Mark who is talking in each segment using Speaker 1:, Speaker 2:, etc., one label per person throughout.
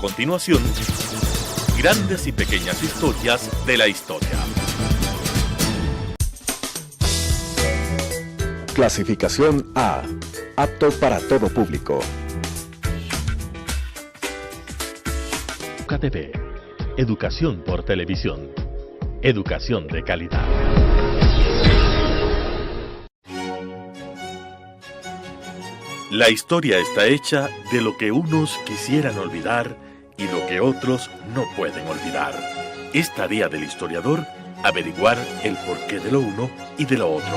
Speaker 1: continuación, grandes y pequeñas historias de la historia.
Speaker 2: Clasificación A. Apto para todo público.
Speaker 3: UCATV. Educación por televisión. Educación de calidad.
Speaker 1: La historia está hecha de lo que unos quisieran olvidar y lo que otros no pueden olvidar. Es tarea del historiador averiguar el porqué de lo uno y de lo otro.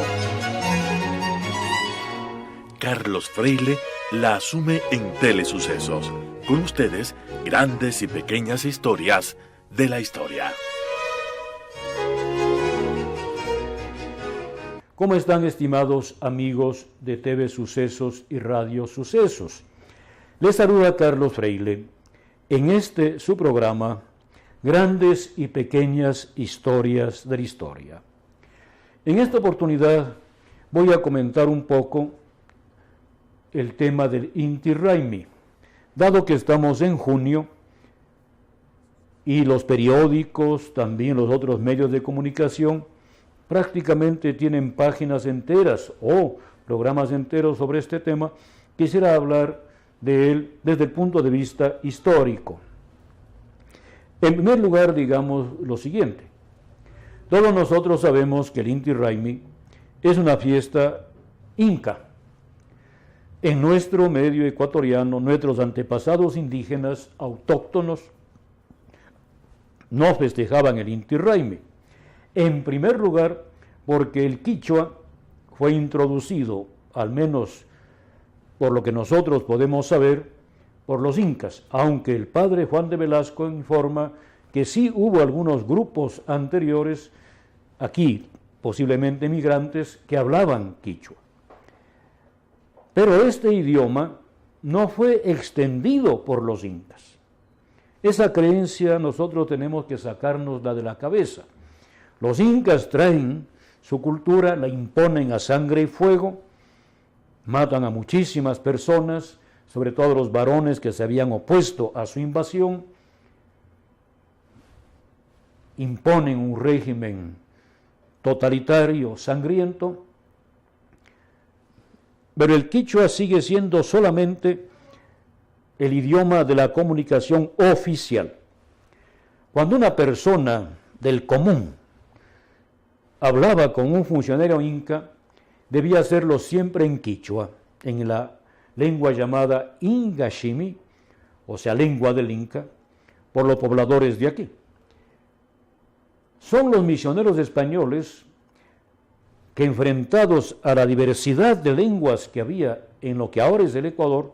Speaker 1: Carlos Freile la asume en Telesucesos. Con ustedes, grandes y pequeñas historias de la historia.
Speaker 4: ¿Cómo están, estimados amigos de TV Sucesos y Radio Sucesos? Les saluda Carlos Freile en este su programa, Grandes y Pequeñas Historias de la Historia. En esta oportunidad voy a comentar un poco el tema del Inti Raymi, dado que estamos en junio y los periódicos, también los otros medios de comunicación, prácticamente tienen páginas enteras o programas enteros sobre este tema. Quisiera hablar de él desde el punto de vista histórico. En primer lugar, digamos lo siguiente. Todos nosotros sabemos que el Inti Raymi es una fiesta inca. En nuestro medio ecuatoriano, nuestros antepasados indígenas autóctonos no festejaban el Inti Raymi. En primer lugar, porque el quichua fue introducido, al menos por lo que nosotros podemos saber, por los incas, aunque el padre Juan de Velasco informa que sí hubo algunos grupos anteriores, aquí posiblemente migrantes, que hablaban quichua. Pero este idioma no fue extendido por los incas. Esa creencia nosotros tenemos que sacárnosla de la cabeza. Los incas traen su cultura, la imponen a sangre y fuego, matan a muchísimas personas, sobre todo los varones que se habían opuesto a su invasión, imponen un régimen totalitario, sangriento, pero el quichua sigue siendo solamente el idioma de la comunicación oficial. Cuando una persona del común hablaba con un funcionario inca, debía hacerlo siempre en quichua, en la lengua llamada Ingashimi, o sea, lengua del Inca, por los pobladores de aquí. Son los misioneros españoles que, enfrentados a la diversidad de lenguas que había en lo que ahora es el Ecuador,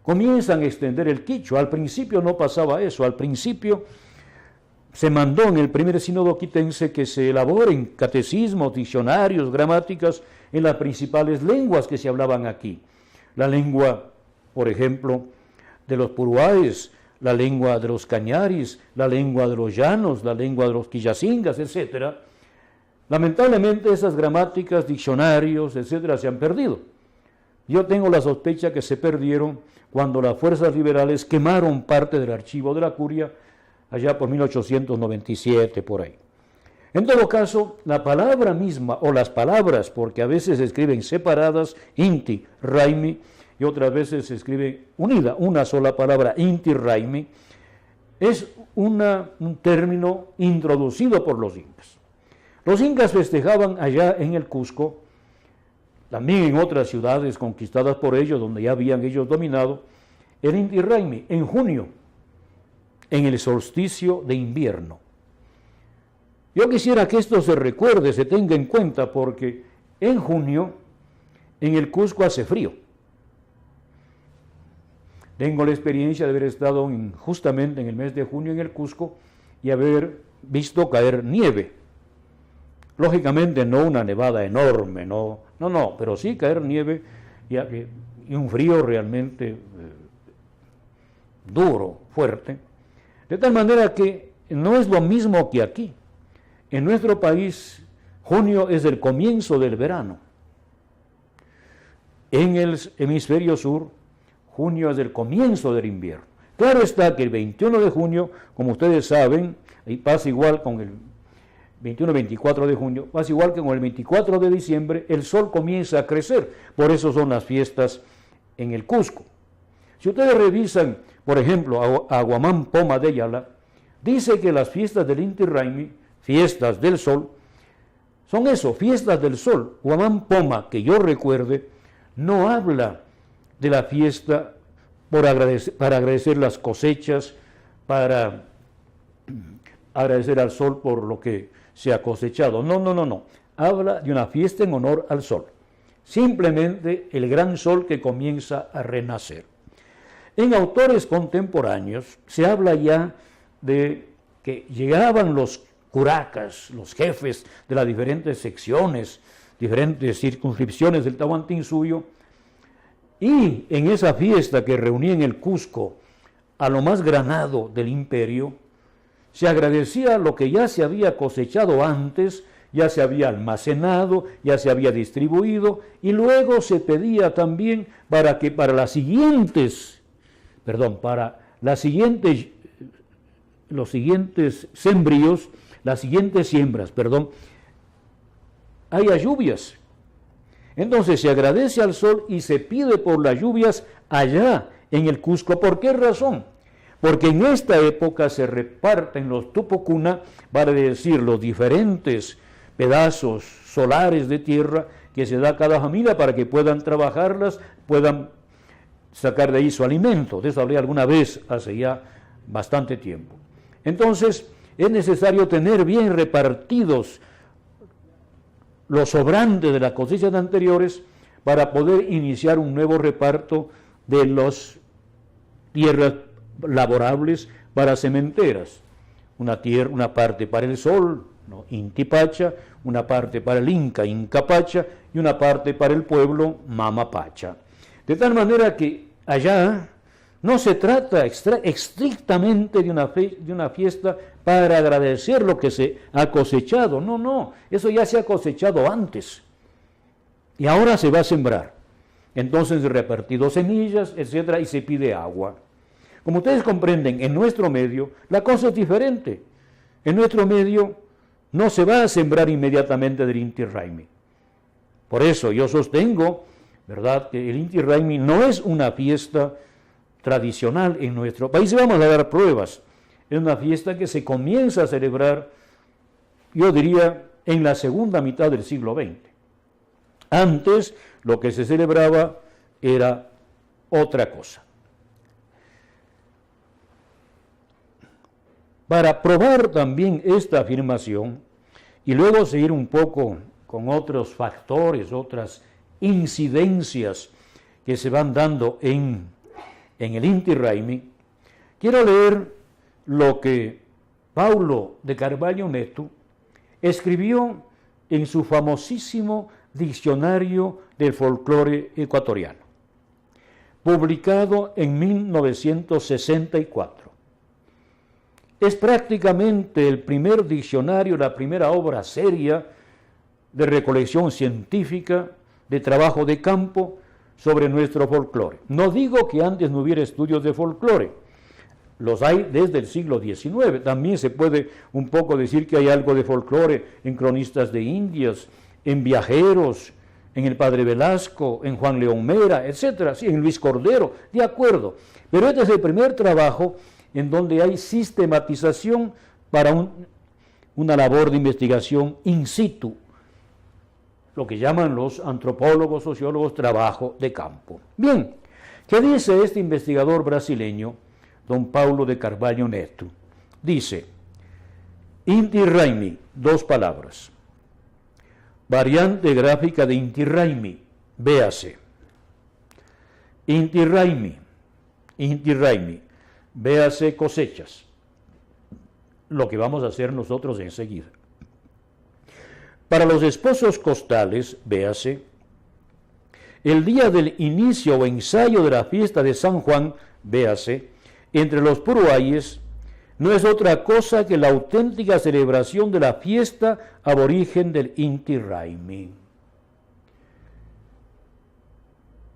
Speaker 4: comienzan a extender el quichua. Al principio no pasaba eso, al principio se mandó en el primer sínodo quitense que se elaboren catecismos, diccionarios, gramáticas en las principales lenguas que se hablaban aquí. La lengua, por ejemplo, de los puruáes, la lengua de los cañaris, la lengua de los llanos, la lengua de los quillacingas, etc. Lamentablemente esas gramáticas, diccionarios, etc. se han perdido. Yo tengo la sospecha que se perdieron cuando las fuerzas liberales quemaron parte del archivo de la curia allá por 1897, por ahí. En todo caso, la palabra misma, o las palabras, porque a veces se escriben separadas, Inti Raymi, y otras veces se escribe unida, una sola palabra, Inti Raymi, es un término introducido por los incas. Los incas festejaban allá en el Cusco, también en otras ciudades conquistadas por ellos, donde ya habían ellos dominado, el Inti Raymi, en junio, en el solsticio de invierno. Yo quisiera que esto se recuerde, se tenga en cuenta, porque en junio en el Cusco hace frío. Tengo la experiencia de haber estado justamente en el mes de junio en el Cusco y haber visto caer nieve. Lógicamente no una nevada enorme, no, pero sí caer nieve y un frío realmente duro, fuerte. De tal manera que no es lo mismo que aquí. En nuestro país, junio es el comienzo del verano. En el hemisferio sur, junio es el comienzo del invierno. Claro está que el 21 de junio, como ustedes saben, y pasa igual con el 21-24 de junio, pasa igual que con el 24 de diciembre, el sol comienza a crecer. Por eso son las fiestas en el Cusco. Si ustedes revisan, por ejemplo, a Huamán Poma de Yala, dice que las fiestas del Inti Raymi, fiestas del sol, son eso, fiestas del sol. Huamán Poma, que yo recuerde, no habla de la fiesta para agradecer las cosechas, para agradecer al sol por lo que se ha cosechado. No. Habla de una fiesta en honor al sol. Simplemente el gran sol que comienza a renacer. En autores contemporáneos se habla ya de que llegaban los curacas, los jefes de las diferentes secciones, diferentes circunscripciones del Tahuantinsuyo, y en esa fiesta que reunía en el Cusco a lo más granado del imperio, se agradecía lo que ya se había cosechado antes, ya se había almacenado, ya se había distribuido, y luego se pedía también para que para los siguientes sembríos, las siguientes siembras, haya lluvias. Entonces se agradece al sol y se pide por las lluvias allá en el Cusco. ¿Por qué razón? Porque en esta época se reparten los tupocuna, vale decir, los diferentes pedazos solares de tierra que se da a cada familia para que puedan trabajarlas, puedan sacar de ahí su alimento. De eso hablé alguna vez hace ya bastante tiempo. Entonces es necesario tener bien repartidos los sobrantes de las cosechas anteriores para poder iniciar un nuevo reparto de las tierras laborables para sementeras. Una parte para el sol, ¿no? Inti Pacha, una parte para el Inca, Inca Pacha, y una parte para el pueblo, Mama Pacha. De tal manera que allá no se trata estrictamente de una fiesta para agradecer lo que se ha cosechado. No, eso ya se ha cosechado antes. Y ahora se va a sembrar. Entonces repartido semillas, etcétera, y se pide agua. Como ustedes comprenden, en nuestro medio la cosa es diferente. En nuestro medio no se va a sembrar inmediatamente del Inti Raymi. Por eso yo sostengo, ¿verdad?, que el Inti Raymi no es una fiesta tradicional en nuestro país. Vamos a dar pruebas. Es una fiesta que se comienza a celebrar, yo diría, en la segunda mitad del siglo XX. Antes lo que se celebraba era otra cosa. Para probar también esta afirmación y luego seguir un poco con otros factores, otras incidencias que se van dando en el Inti Raymi, quiero leer lo que Paulo de Carvalho Neto escribió en su famosísimo Diccionario del Folclore Ecuatoriano, publicado en 1964. Es prácticamente el primer diccionario, la primera obra seria de recolección científica, de trabajo de campo sobre nuestro folclore. No digo que antes no hubiera estudios de folclore, los hay desde el siglo XIX. También se puede un poco decir que hay algo de folclore en cronistas de Indias, en viajeros, en el Padre Velasco, en Juan León Mera, etcétera, sí, en Luis Cordero, de acuerdo. Pero este es el primer trabajo en donde hay sistematización para una labor de investigación in situ, lo que llaman los antropólogos, sociólogos, trabajo de campo. Bien, ¿qué dice este investigador brasileño, don Paulo de Carvalho Neto? Dice, Inti Raymi, 2 palabras. Variante gráfica de Inti Raymi, véase. Inti Raymi, véase cosechas, lo que vamos a hacer nosotros enseguida. Para los esposos costales, véase, el día del inicio o ensayo de la fiesta de San Juan, véase, entre los puruayes, no es otra cosa que la auténtica celebración de la fiesta aborigen del Inti Raymi.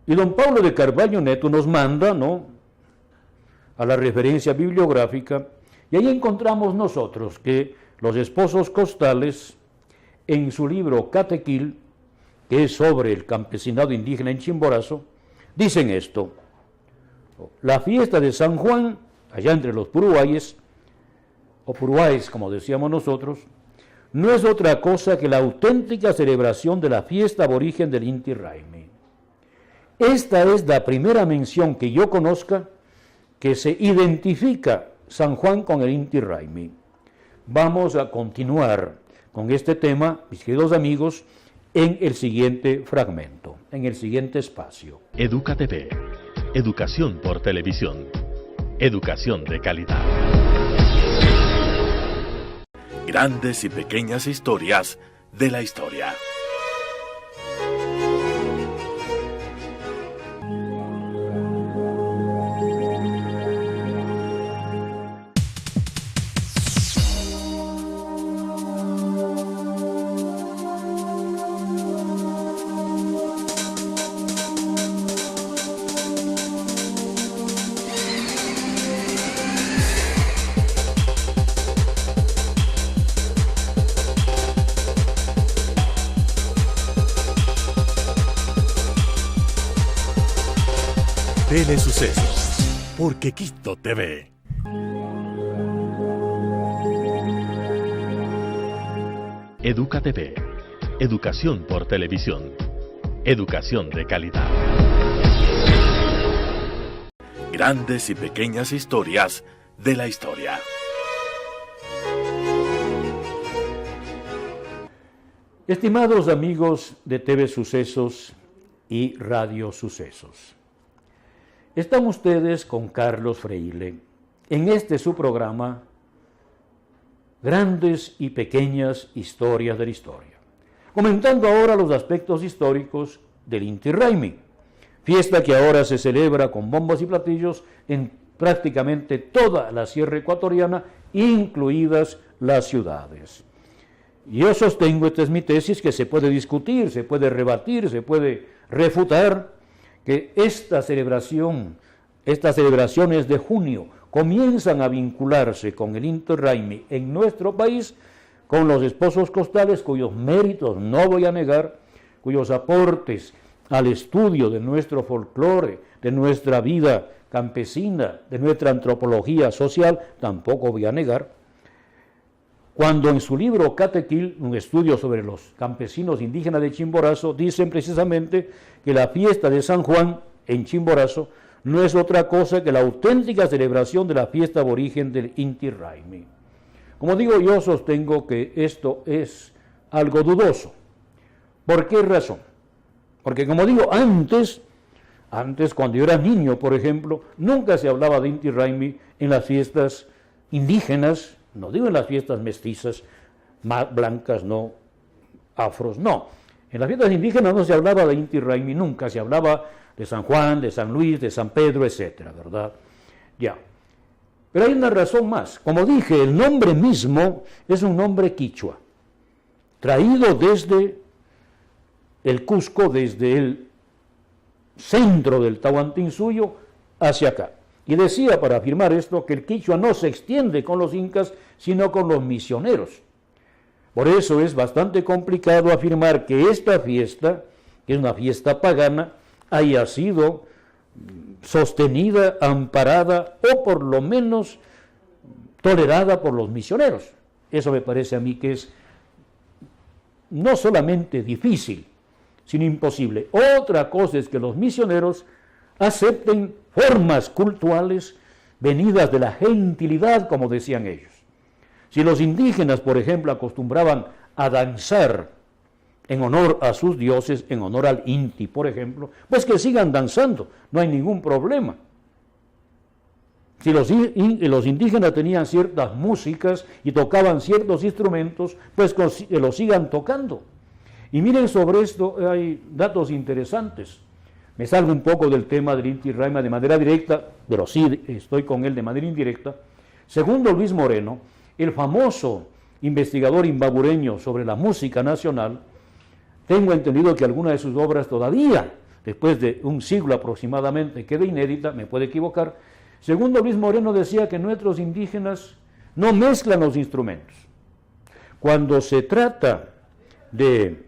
Speaker 4: Y don Paulo de Carvalho Neto nos manda, ¿no?, a la referencia bibliográfica, y ahí encontramos nosotros que los esposos costales, en su libro Catequil, que es sobre el campesinado indígena en Chimborazo, dicen esto: la fiesta de San Juan, allá entre los puruáes, o puruáes como decíamos nosotros, no es otra cosa que la auténtica celebración de la fiesta aborigen del Inti Raymi. Esta es la primera mención que yo conozca que se identifica San Juan con el Inti Raymi. Vamos a continuar con este tema, mis queridos amigos, en el siguiente fragmento, en el siguiente espacio.
Speaker 3: Educa TV. Educación por televisión. Educación de calidad.
Speaker 1: Grandes y pequeñas historias de la historia. Telesucesos, porque Quito TV.
Speaker 3: Educa TV. Educación por televisión. Educación de calidad.
Speaker 1: Grandes y pequeñas historias de la historia.
Speaker 4: Estimados amigos de TV Sucesos y Radio Sucesos, están ustedes con Carlos Freile en este su programa, Grandes y Pequeñas Historias de la Historia, comentando ahora los aspectos históricos del Inti Raymi, fiesta que ahora se celebra con bombos y platillos en prácticamente toda la sierra ecuatoriana, incluidas las ciudades. Yo sostengo, esta es mi tesis, que se puede discutir, se puede rebatir, se puede refutar, que estas celebraciones de junio comienzan a vincularse con el Inti Raymi en nuestro país, con los esposos costales, cuyos méritos no voy a negar, cuyos aportes al estudio de nuestro folclore, de nuestra vida campesina, de nuestra antropología social, tampoco voy a negar, cuando en su libro Catequil, un estudio sobre los campesinos indígenas de Chimborazo, dicen precisamente que la fiesta de San Juan en Chimborazo no es otra cosa que la auténtica celebración de la fiesta aborigen del Inti Raymi. Como digo, yo sostengo que esto es algo dudoso. ¿Por qué razón? Porque como digo, antes cuando yo era niño, por ejemplo, nunca se hablaba de Inti Raymi en las fiestas indígenas, no digo en las fiestas mestizas, blancas, no, afros, no. En las fiestas indígenas no se hablaba de Inti Raymi nunca, se hablaba de San Juan, de San Luis, de San Pedro, etcétera, ¿verdad? Ya. Pero hay una razón más. Como dije, el nombre mismo es un nombre quichua, traído desde el Cusco, desde el centro del Tahuantinsuyo hacia acá. Y decía, para afirmar esto, que el quichua no se extiende con los incas, sino con los misioneros. Por eso es bastante complicado afirmar que esta fiesta, que es una fiesta pagana, haya sido sostenida, amparada o por lo menos tolerada por los misioneros. Eso me parece a mí que es no solamente difícil, sino imposible. Otra cosa es que los misioneros acepten formas cultuales venidas de la gentilidad, como decían ellos. Si los indígenas, por ejemplo, acostumbraban a danzar en honor a sus dioses, en honor al Inti, por ejemplo, pues que sigan danzando, no hay ningún problema. Si los indígenas tenían ciertas músicas y tocaban ciertos instrumentos, pues que los sigan tocando. Y miren, sobre esto hay datos interesantes. Me salgo un poco del tema del Inti Raymi de manera directa, pero sí estoy con él de manera indirecta. Según Luis Moreno, el famoso investigador imbabureño sobre la música nacional, tengo entendido que alguna de sus obras todavía, después de un siglo aproximadamente, queda inédita, me puedo equivocar, Segundo Luis Moreno decía que nuestros indígenas no mezclan los instrumentos. Cuando se trata de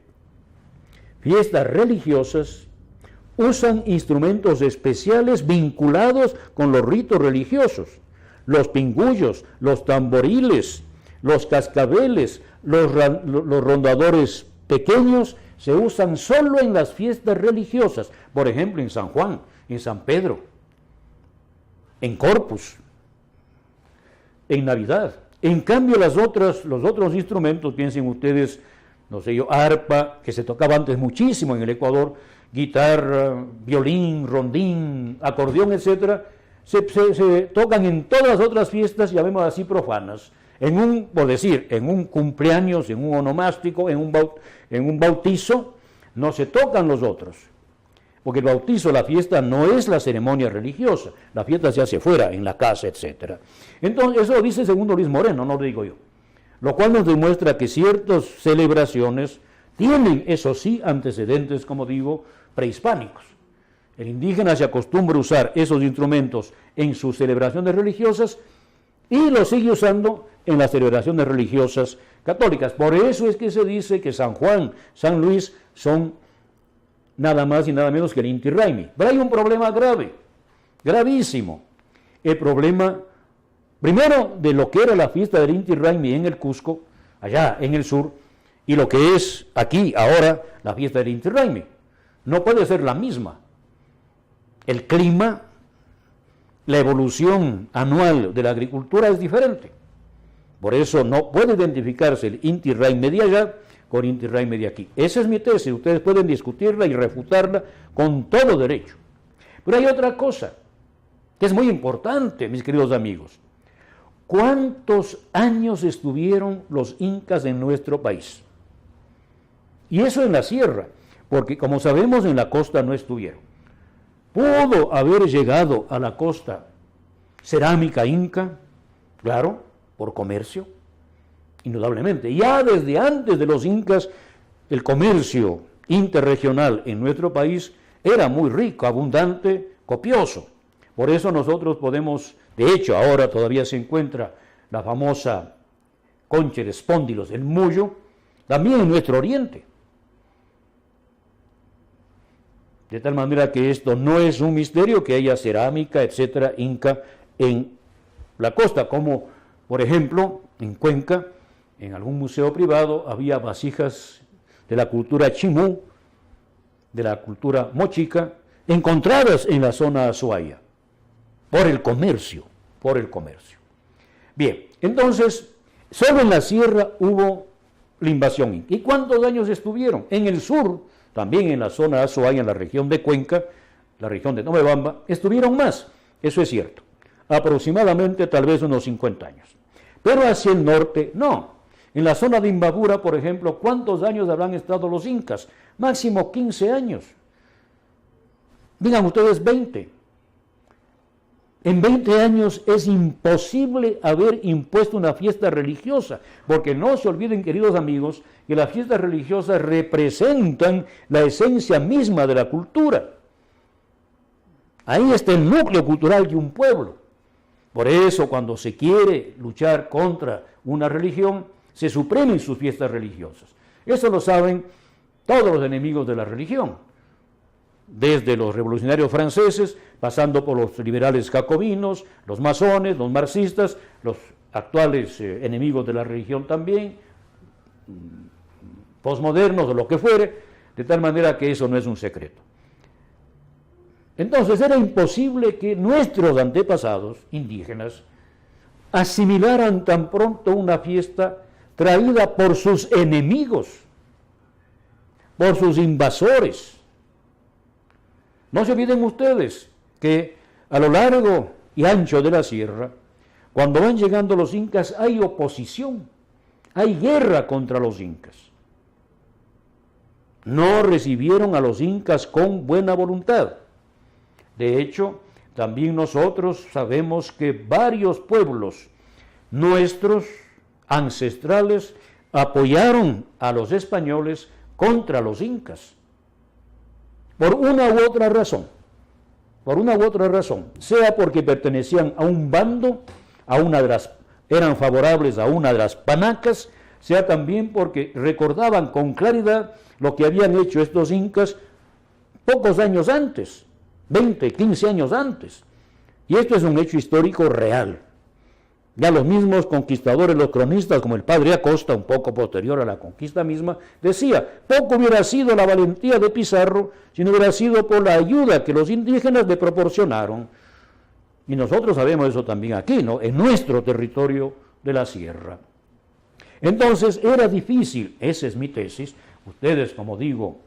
Speaker 4: fiestas religiosas, usan instrumentos especiales vinculados con los ritos religiosos. Los pingullos, los tamboriles, los cascabeles, los rondadores pequeños se usan solo en las fiestas religiosas, por ejemplo en San Juan, en San Pedro, en Corpus, en Navidad. En cambio los otros instrumentos, piensen ustedes, no sé yo, arpa, que se tocaba antes muchísimo en el Ecuador, guitarra, violín, rondín, acordeón, etcétera, se tocan en todas las otras fiestas, llamémoslas así, profanas. En un cumpleaños, en un onomástico, en un bautizo, no se tocan los otros. Porque el bautizo, la fiesta, no es la ceremonia religiosa. La fiesta se hace fuera, en la casa, etc. Entonces, eso lo dice segundo Luis Moreno, no lo digo yo. Lo cual nos demuestra que ciertas celebraciones tienen, eso sí, antecedentes, como digo, prehispánicos. El indígena se acostumbra a usar esos instrumentos en sus celebraciones religiosas y los sigue usando en las celebraciones religiosas católicas. Por eso es que se dice que San Juan, San Luis son nada más y nada menos que el Inti Raymi. Pero hay un problema grave, gravísimo. El problema, primero, de lo que era la fiesta del Inti Raymi en el Cusco, allá en el sur, y lo que es aquí, ahora, la fiesta del Inti Raymi. No puede ser la misma. El clima, la evolución anual de la agricultura es diferente. Por eso no puede identificarse el Inti Raymi de allá con Inti Raymi de aquí. Esa es mi tesis, ustedes pueden discutirla y refutarla con todo derecho. Pero hay otra cosa que es muy importante, mis queridos amigos. ¿Cuántos años estuvieron los incas en nuestro país? Y eso en la sierra, porque como sabemos en la costa no estuvieron. Pudo haber llegado a la costa cerámica inca, claro, por comercio, indudablemente. Ya desde antes de los incas, el comercio interregional en nuestro país era muy rico, abundante, copioso. Por eso nosotros podemos, de hecho ahora todavía se encuentra la famosa concha de espóndilos, el mullo, también en nuestro oriente. De tal manera que esto no es un misterio que haya cerámica, etcétera, inca en la costa, como por ejemplo en Cuenca, en algún museo privado había vasijas de la cultura chimú, de la cultura mochica, encontradas en la zona azuaya, por el comercio. Bien, entonces, solo en la sierra hubo la invasión inca. ¿Y cuántos años estuvieron? En el sur, también en la zona azuaya, en la región de Cuenca, la región de Tomebamba, estuvieron más, eso es cierto, aproximadamente tal vez unos 50 años. Pero hacia el norte, no. En la zona de Imbabura, por ejemplo, ¿cuántos años habrán estado los incas? Máximo 15 años. Digan ustedes 20. En 20 años es imposible haber impuesto una fiesta religiosa, porque no se olviden, queridos amigos, que las fiestas religiosas representan la esencia misma de la cultura. Ahí está el núcleo cultural de un pueblo. Por eso, cuando se quiere luchar contra una religión, se suprimen sus fiestas religiosas. Eso lo saben todos los enemigos de la religión, desde los revolucionarios franceses, pasando por los liberales jacobinos, los masones, los marxistas, los actuales enemigos de la religión también, posmodernos o lo que fuere, de tal manera que eso no es un secreto. Entonces era imposible que nuestros antepasados indígenas asimilaran tan pronto una fiesta traída por sus enemigos, por sus invasores. No se olviden ustedes que a lo largo y ancho de la sierra, cuando van llegando los incas, hay oposición, hay guerra contra los incas. No recibieron a los incas con buena voluntad. De hecho, también nosotros sabemos que varios pueblos nuestros, ancestrales, apoyaron a los españoles contra los incas, por una u otra razón. por una u otra razón, sea porque pertenecían a un bando, eran favorables a una de las panacas, sea también porque recordaban con claridad lo que habían hecho estos incas pocos años antes, 20, 15 años antes. Y esto es un hecho histórico real. Ya los mismos conquistadores, los cronistas, como el padre Acosta, un poco posterior a la conquista misma, decía, poco hubiera sido la valentía de Pizarro si no hubiera sido por la ayuda que los indígenas le proporcionaron. Y nosotros sabemos eso también aquí, ¿no? En nuestro territorio de la sierra. Entonces era difícil, esa es mi tesis, ustedes, como digo,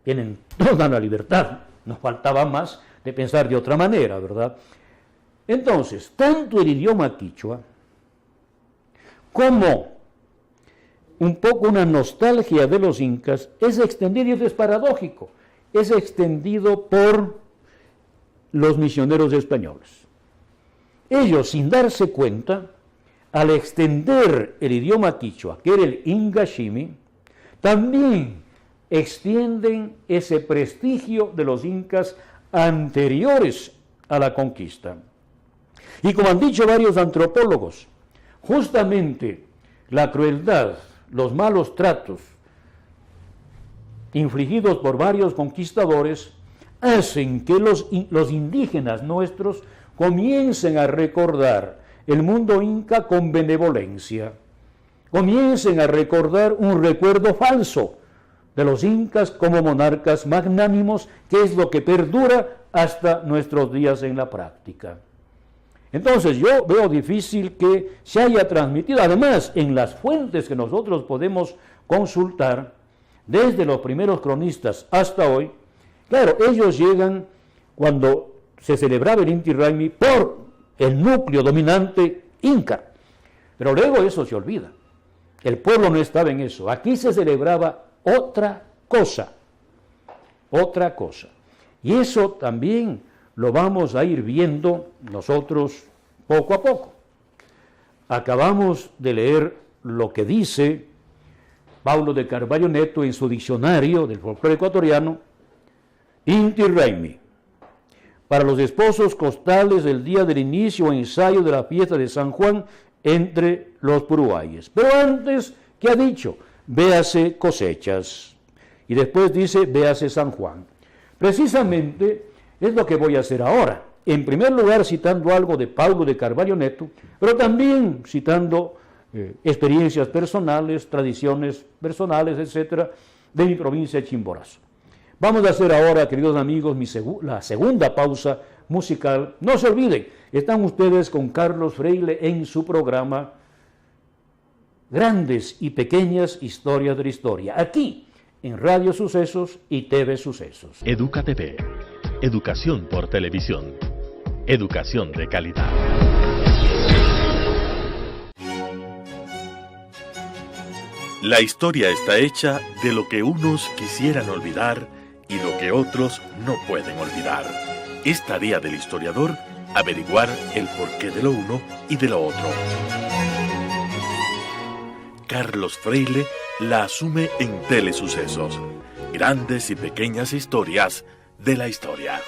Speaker 4: tienen toda la libertad, nos faltaba más de pensar de otra manera, ¿verdad? Entonces, tanto el idioma quichua como un poco una nostalgia de los incas es extendido, y esto es paradójico, es extendido por los misioneros españoles. Ellos, sin darse cuenta, al extender el idioma quichua, que era el ingashimi, también extienden ese prestigio de los incas anteriores a la conquista. Y como han dicho varios antropólogos, justamente la crueldad, los malos tratos infligidos por varios conquistadores hacen que los indígenas nuestros comiencen a recordar el mundo inca con benevolencia, comiencen a recordar un recuerdo falso de los incas como monarcas magnánimos, que es lo que perdura hasta nuestros días en la práctica. Entonces yo veo difícil que se haya transmitido, además en las fuentes que nosotros podemos consultar, desde los primeros cronistas hasta hoy, claro, ellos llegan cuando se celebraba el Inti Raymi por el núcleo dominante inca, pero luego eso se olvida, el pueblo no estaba en eso, aquí se celebraba otra cosa, y eso también lo vamos a ir viendo nosotros poco a poco. Acabamos de leer lo que dice Paulo de Carvalho Neto en su diccionario del folclore ecuatoriano, Inti Raymi, para los esposos costales del día del inicio o ensayo de la fiesta de San Juan entre los puruáyes. Pero antes, ¿qué ha dicho? Véase cosechas. Y después dice, véase San Juan. Precisamente es lo que voy a hacer ahora. En primer lugar, citando algo de Paulo de Carvalho Neto, pero también citando experiencias personales, tradiciones personales, etcétera, de mi provincia de Chimborazo. Vamos a hacer ahora, queridos amigos, la segunda pausa musical. No se olviden, están ustedes con Carlos Freile en su programa Grandes y Pequeñas Historias de la Historia, aquí en Radio Sucesos y TV Sucesos.
Speaker 3: Educa TV. Educación por televisión. Educación de calidad.
Speaker 1: La historia está hecha de lo que unos quisieran olvidar y lo que otros no pueden olvidar. Es tarea del historiador averiguar el porqué de lo uno y de lo otro. Carlos Freile la asume en Telesucesos. Grandes y pequeñas historias de la historia.